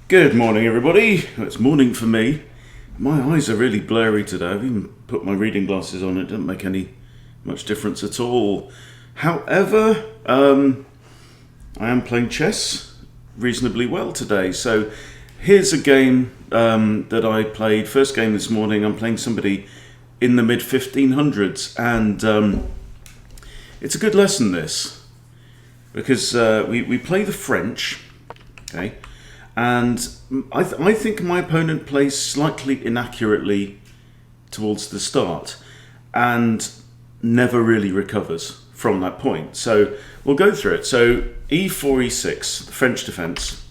Good morning, everybody. It's morning for me. My eyes are really blurry today. I've even put my reading glasses on. It doesn't make much difference at all. However, I am playing chess reasonably well today. So here's a game that I played. First game this morning. I'm playing somebody in the mid 1500s, and it's a good lesson, this, because we play the French, okay. And I think my opponent plays slightly inaccurately towards the start and never really recovers from that point. So we'll go through it. So e4, e6, the French defense.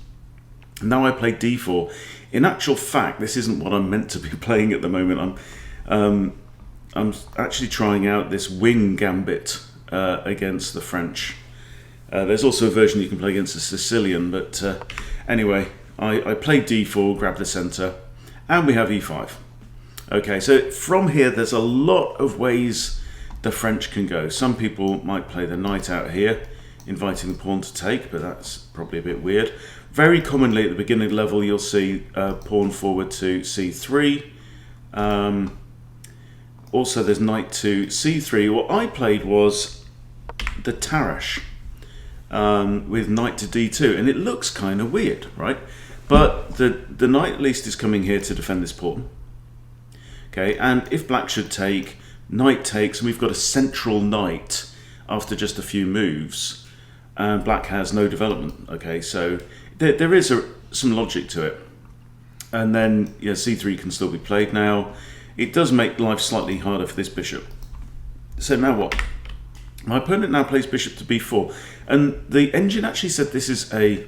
Now I play d4. In actual fact, this isn't what I'm meant to be playing at the moment. I'm actually trying out this wing gambit against the French. There's also a version you can play against the Sicilian, but anyway, I play d4, grab the centre, and we have e5. Okay, so from here there's a lot of ways the French can go. Some people might play the knight out here, inviting the pawn to take, but that's probably a bit weird. Very commonly at the beginning level you'll see pawn forward to c3. Also there's knight to c3. What I played was the Tarrasch. With knight to d2, and it looks kind of weird, right? But the knight at least is coming here to defend this pawn. Okay, and if black should take, knight takes, and we've got a central knight after just a few moves, and black has no development. Okay, so there is some logic to it. And then c3 can still be played now. It does make life slightly harder for this bishop. So now what? My opponent now plays bishop to b4, and the engine actually said this is a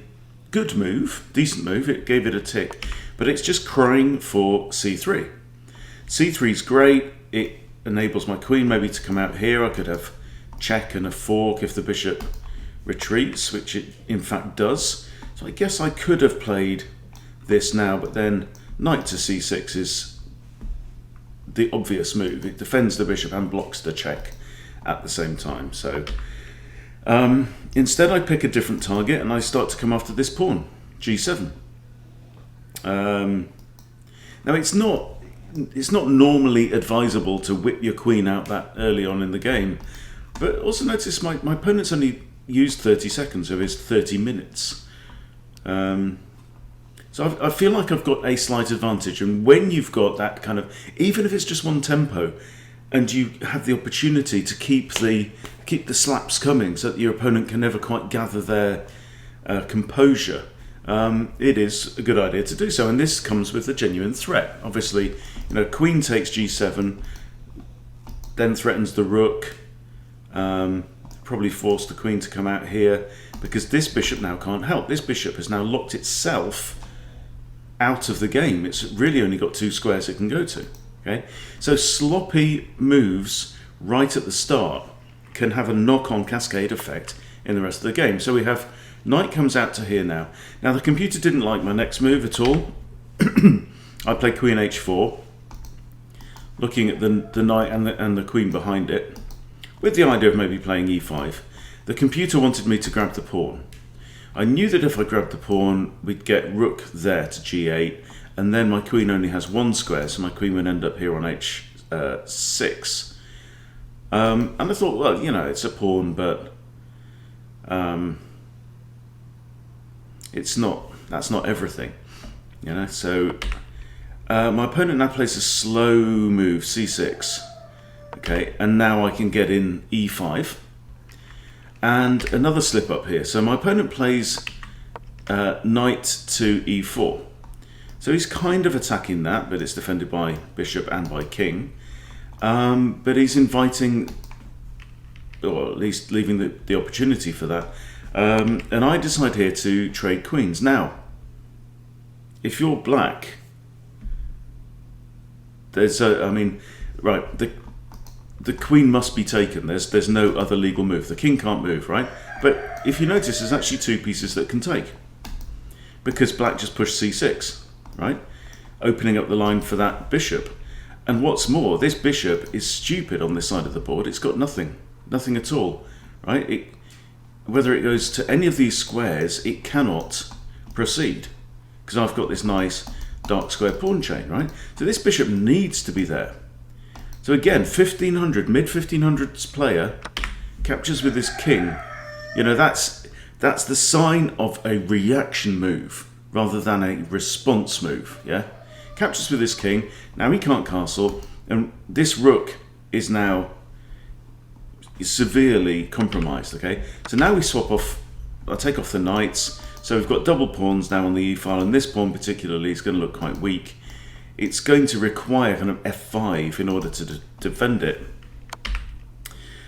good move, decent move, it gave it a tick, but it's just crying for c3. c3 is great, it enables my queen maybe to come out here. I could have check and a fork if the bishop retreats, which it in fact does. So I guess I could have played this now, but then knight to c6 is the obvious move. It defends the bishop and blocks the check at the same time. So instead I pick a different target and I start to come after this pawn, g7. Now it's not normally advisable to whip your queen out that early on in the game, but also notice my opponent's only used 30 seconds of his 30 minutes. So I feel like I've got a slight advantage, and when you've got that kind of, even if it's just one tempo, and you have the opportunity to keep the slaps coming so that your opponent can never quite gather their composure, it is a good idea to do so. And this comes with a genuine threat. Obviously, queen takes g7, then threatens the rook, probably force the queen to come out here, because this bishop now can't help. This bishop has now locked itself out of the game. It's really only got two squares it can go to. Okay, so sloppy moves right at the start can have a knock-on cascade effect in the rest of the game. So we have knight comes out to here now. Now the computer didn't like my next move at all. I played queen h4, looking at the knight and the queen behind it, with the idea of maybe playing e5. The computer wanted me to grab the pawn. I knew that if I grabbed the pawn, we'd get rook there to g8, and then my queen only has one square, so my queen would end up here on h6. And I thought, well, it's a pawn, but that's not everything, So my opponent now plays a slow move, c6. Okay, and now I can get in e5. And another slip up here. So my opponent plays knight to e4. So he's kind of attacking that, but it's defended by bishop and by king. But he's inviting, or at least leaving the opportunity for that. And I decide here to trade queens. Now, if you're black, the queen must be taken. There's no other legal move. The king can't move, right? But if you notice, there's actually two pieces that can take, because black just pushed c6, right? Opening up the line for that bishop. And what's more, this bishop is stupid on this side of the board. It's got nothing at all, right? Whether it goes to any of these squares, it cannot proceed. because I've got this nice dark square pawn chain, right? So this bishop needs to be there. So again, 1500, mid-1500s player captures with this king. You know, that's the sign of a reaction move rather than a response move, yeah? Captures with this king. Now he can't castle, and this rook is now severely compromised, okay? So now we swap off, I'll take off the knights. So we've got double pawns now on the e-file, and this pawn particularly is going to look quite weak. It's going to require kind of f5 in order to defend it.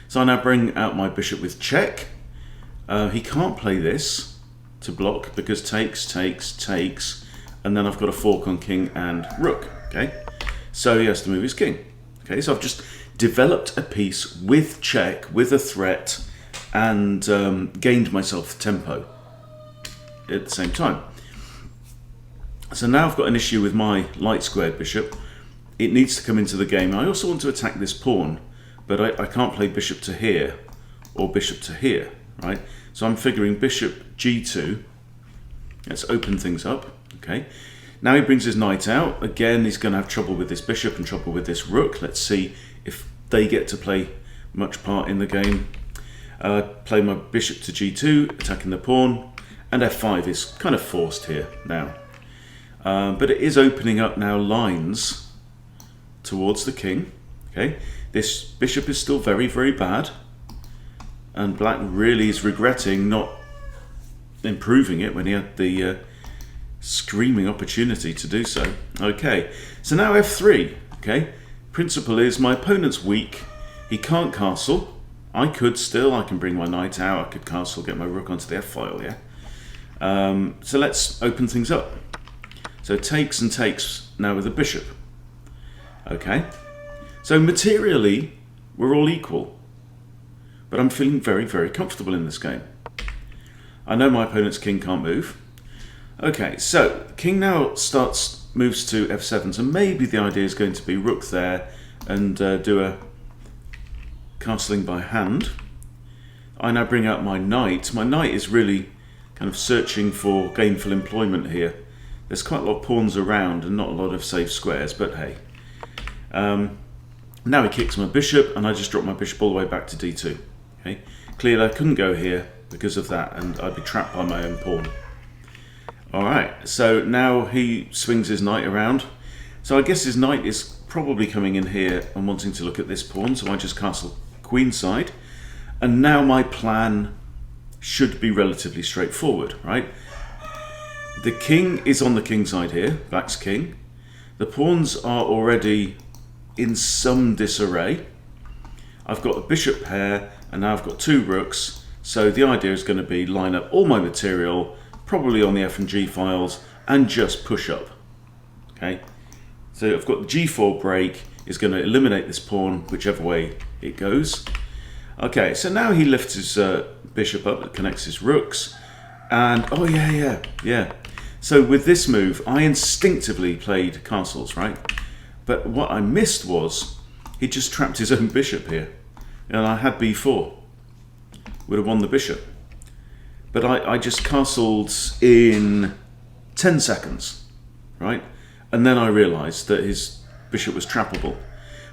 So I now bring out my bishop with check. He can't play this to block because takes, and then I've got a fork on king and rook, okay? So he has to move his king. Okay, so I've just developed a piece with check, with a threat, and gained myself tempo at the same time. So now I've got an issue with my light squared bishop. It needs to come into the game. I also want to attack this pawn, but I can't play bishop to here or bishop to here, right? So I'm figuring bishop g2. Let's open things up, okay? Now he brings his knight out. Again, he's going to have trouble with this bishop and trouble with this rook. Let's see if they get to play much part in the game. Play my bishop to g2, attacking the pawn, and f5 is kind of forced here now. But it is opening up now lines towards the king. Okay, this bishop is still very, very bad, and black really is regretting not improving it when he had the screaming opportunity to do so. Okay, so now f3. Okay, principle is my opponent's weak. He can't castle. I can bring my knight out. I could castle, get my rook onto the f-file. Yeah. So let's open things up. So takes and takes now with the bishop. Okay, so materially we're all equal, but I'm feeling very, very comfortable in this game. I know my opponent's king can't move. Okay, so king now moves to f7, so maybe the idea is going to be rook there and do a castling by hand. I now bring out my knight. My knight is really kind of searching for gainful employment here. There's quite a lot of pawns around and not a lot of safe squares, but hey. Now he kicks my bishop, and I just drop my bishop all the way back to d2. Okay, clearly I couldn't go here because of that, and I'd be trapped by my own pawn. Alright, so now he swings his knight around. So I guess his knight is probably coming in here and wanting to look at this pawn, so I just castle queenside. And now my plan should be relatively straightforward, right? The king is on the king side here, black's king. The pawns are already in some disarray. I've got a bishop pair, and now I've got two rooks. So the idea is going to be line up all my material, probably on the F and G files, and just push up. Okay, so I've got the G4 break is going to eliminate this pawn whichever way it goes. Okay, so now he lifts his bishop up that connects his rooks, and oh yeah. So with this move, I instinctively played castles, right? But what I missed was he just trapped his own bishop here, and I had b4. Would have won the bishop. But I just castled in 10 seconds, right? And then I realized that his bishop was trappable.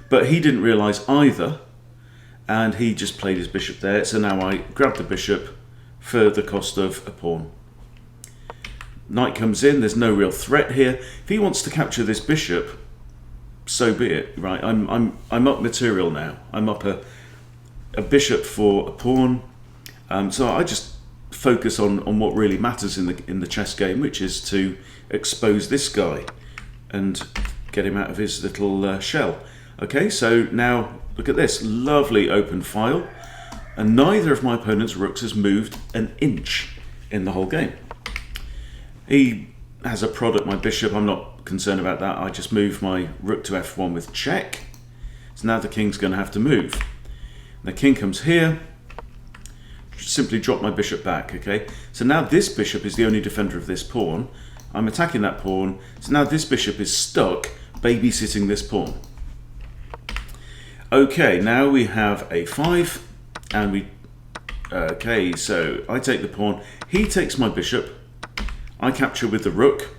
But he didn't realize either, and he just played his bishop there. So now I grab the bishop for the cost of a pawn. Knight comes in, there's no real threat here. If he wants to capture this bishop, so be it, right? I'm up material now. I'm up a bishop for a pawn. So I just focus on what really matters in the chess game, which is to expose this guy and get him out of his little shell. Okay, so now look at this lovely open file, and neither of my opponent's rooks has moved an inch in the whole game. He has a prod at my bishop. I'm not concerned about that. I just move my rook to f1 with check. So now the king's going to have to move. The king comes here. Simply drop my bishop back, okay? So now this bishop is the only defender of this pawn. I'm attacking that pawn. So now this bishop is stuck babysitting this pawn. Okay, now we have a5, and we... Okay, so I take the pawn. He takes my bishop. I capture with the rook.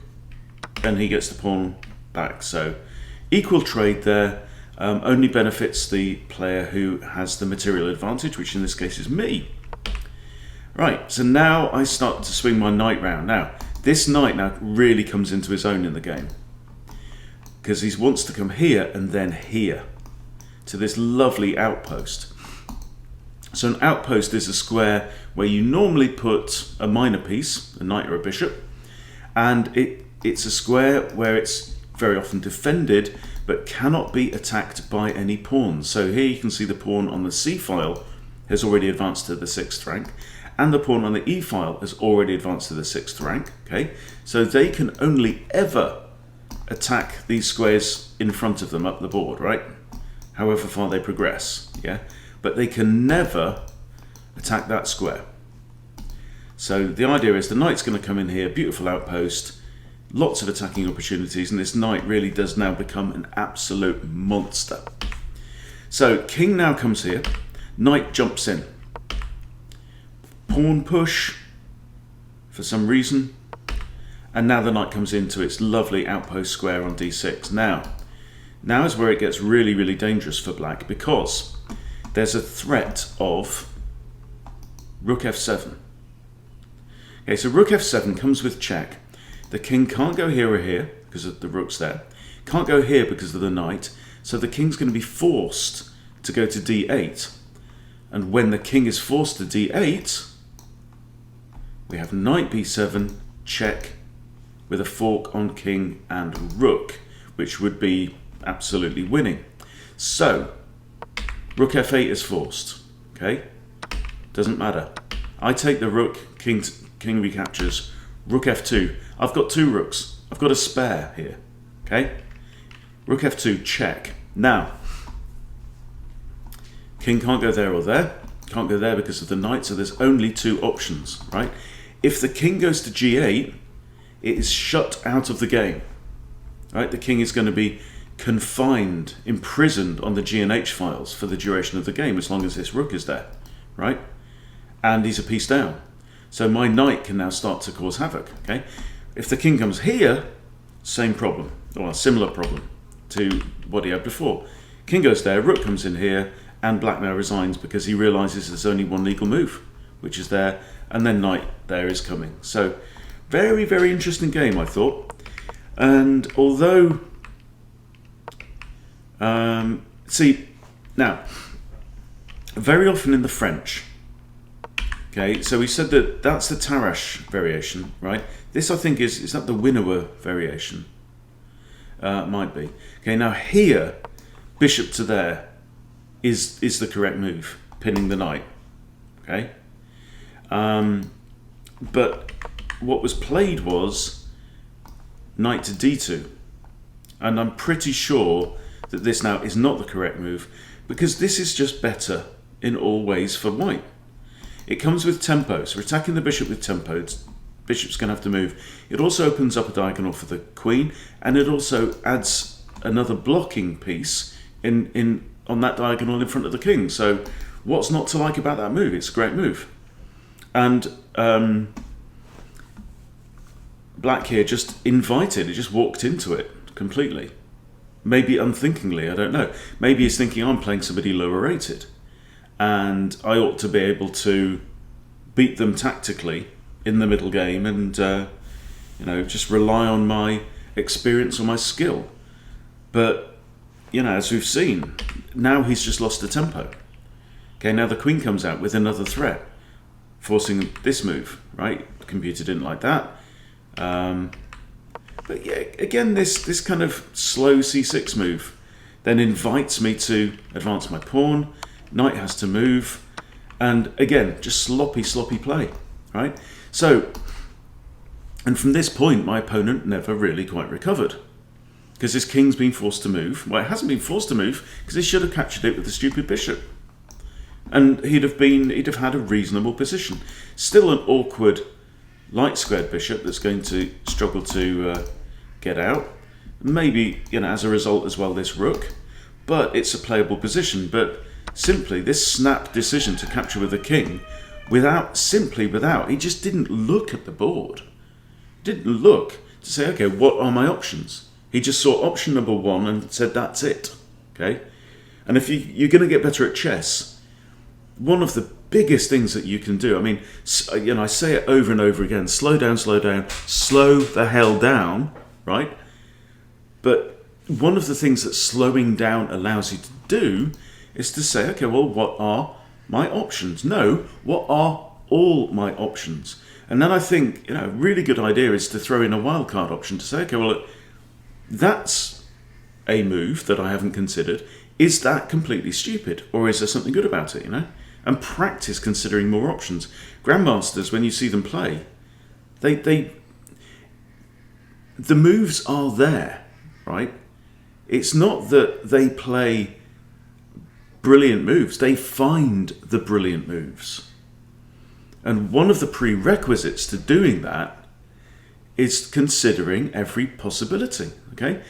and he gets the pawn back. So equal trade there, only benefits the player who has the material advantage, which in this case is me. Right, so now I start to swing my knight round. Now, this knight now really comes into his own in the game, because he wants to come here and then here to this lovely outpost. So an outpost is a square where you normally put a minor piece, a knight or a bishop, and it's a square where it's very often defended but cannot be attacked by any pawns. So here you can see the pawn on the c file has already advanced to the 6th rank, and the pawn on the e file has already advanced to the 6th rank. Okay, so they can only ever attack these squares in front of them up the board, right? However far they progress, yeah? But they can never attack that square. So the idea is the knight's going to come in here, beautiful outpost, lots of attacking opportunities, and this knight really does now become an absolute monster. So king now comes here, knight jumps in. Pawn push, for some reason, and now the knight comes into its lovely outpost square on d6. Now is where it gets really, really dangerous for black, because there's a threat of rook f7. Okay, so rook f7 comes with check. The king can't go here or here because of the rook's there. Can't go here because of the knight. So the king's going to be forced to go to d8. And when the king is forced to d8, we have knight b7, check, with a fork on king and rook, which would be absolutely winning. So rook f8 is forced. Okay, doesn't matter. I take the rook, king recaptures, rook f2. I've got 2 rooks. I've got a spare here. Okay, rook f2, check. Now, king can't go there or there. Can't go there because of the knight, so there's only 2 options, right? If the king goes to g8, it is shut out of the game. Right? The king is going to be confined, imprisoned on the G and H files for the duration of the game, as long as this rook is there, right? And he's a piece down. So my knight can now start to cause havoc, okay? If the king comes here, same problem, or a similar problem to what he had before. King goes there, rook comes in here, and black now resigns because he realizes there's only one legal move, which is there, and then knight there is coming. So very, very interesting game, I thought. And although, see, now, very often in the French, okay, so we said that that's the Tarrasch variation, right? This, I think, is that the Winower variation? Might be. Okay, now here, bishop to there is the correct move, pinning the knight, okay? But what was played was knight to d2, and I'm pretty sure that this now is not the correct move, because this is just better in all ways for white. It comes with tempo, so we're attacking the bishop with tempo. Bishop's going to have to move. It also opens up a diagonal for the queen, and it also adds another blocking piece on that diagonal in front of the king. So what's not to like about that move? It's a great move. And black here just invited, it just walked into it completely. Maybe unthinkingly, I don't know. Maybe he's thinking I'm playing somebody lower rated, and I ought to be able to beat them tactically in the middle game and you know, just rely on my experience or my skill. But you know, as we've seen, now he's just lost the tempo. Okay, now the queen comes out with another threat, forcing this move, right? The computer didn't like that. But yeah, again, this kind of slow c6 move then invites me to advance my pawn. Knight has to move, and again, just sloppy play, right? So, and from this point, my opponent never really quite recovered, because his king's been forced to move. Well, it hasn't been forced to move because he should have captured it with the stupid bishop, and he'd have had a reasonable position. Still an awkward light squared bishop that's going to struggle to get out. Maybe, you know, as a result as well, this rook, but it's a playable position. But simply this snap decision to capture with the king, he just didn't look at the board. Didn't look to to say, okay, what are my options? He just saw option number 1 and said, that's it. Okay? And if you're going to get better at chess, one of the biggest things that you can do, I mean, I say it over and over again, slow down, slow the hell down, right? But one of the things that slowing down allows you to do is to say, okay, well, what are my options? No, what are all my options? And then I think, a really good idea is to throw in a wildcard option to say, okay, well, that's a move that I haven't considered. Is that completely stupid? Or is there something good about it, And practice considering more options. Grandmasters, when you see them play, the moves are there, right? It's not that they play brilliant moves. They find the brilliant moves. And one of the prerequisites to doing that is considering every possibility, okay?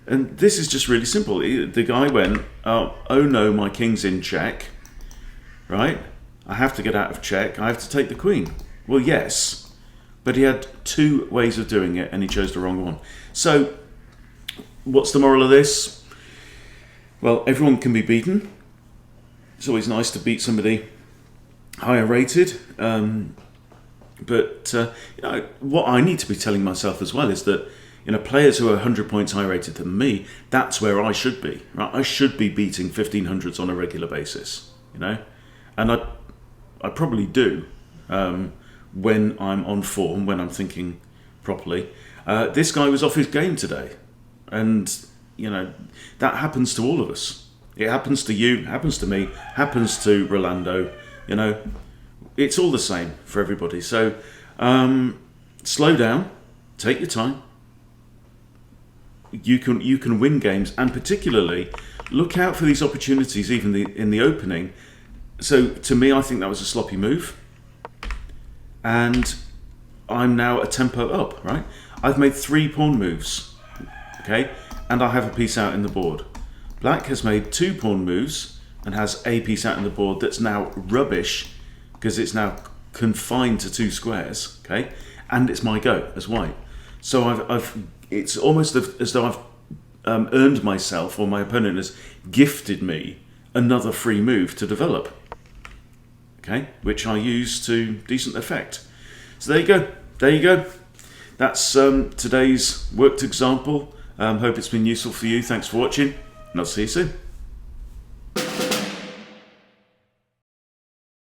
And this is just really simple. The guy went, oh no, my king's in check, right? I have to get out of check. I have to take the queen. Well, yes, but he had 2 ways of doing it and he chose the wrong one. So what's the moral of this? Well, everyone can be beaten. It's always nice to beat somebody higher rated. But what I need to be telling myself as well is that players who are 100 points higher rated than me, that's where I should be. Right? I should be beating 1500s on a regular basis. And I probably do when I'm on form, when I'm thinking properly. This guy was off his game today, and that happens to all of us. It happens to you, happens to me, happens to Rolando. It's all the same for everybody. So slow down, take your time. You can win games, and particularly look out for these opportunities even in the opening. So to me, I think that was a sloppy move, and I'm now a tempo up, right? I've made 3 pawn moves, okay, and I have a piece out in the board. Black has made 2 pawn moves and has a piece out in the board that's now rubbish because it's now confined to 2 squares, okay, and it's my go as white. So it's almost as though I've earned myself, or my opponent has gifted me another free move to develop, okay, which I use to decent effect. So there you go. That's today's worked example. Hope it's been useful for you. Thanks for watching, and I'll see you soon.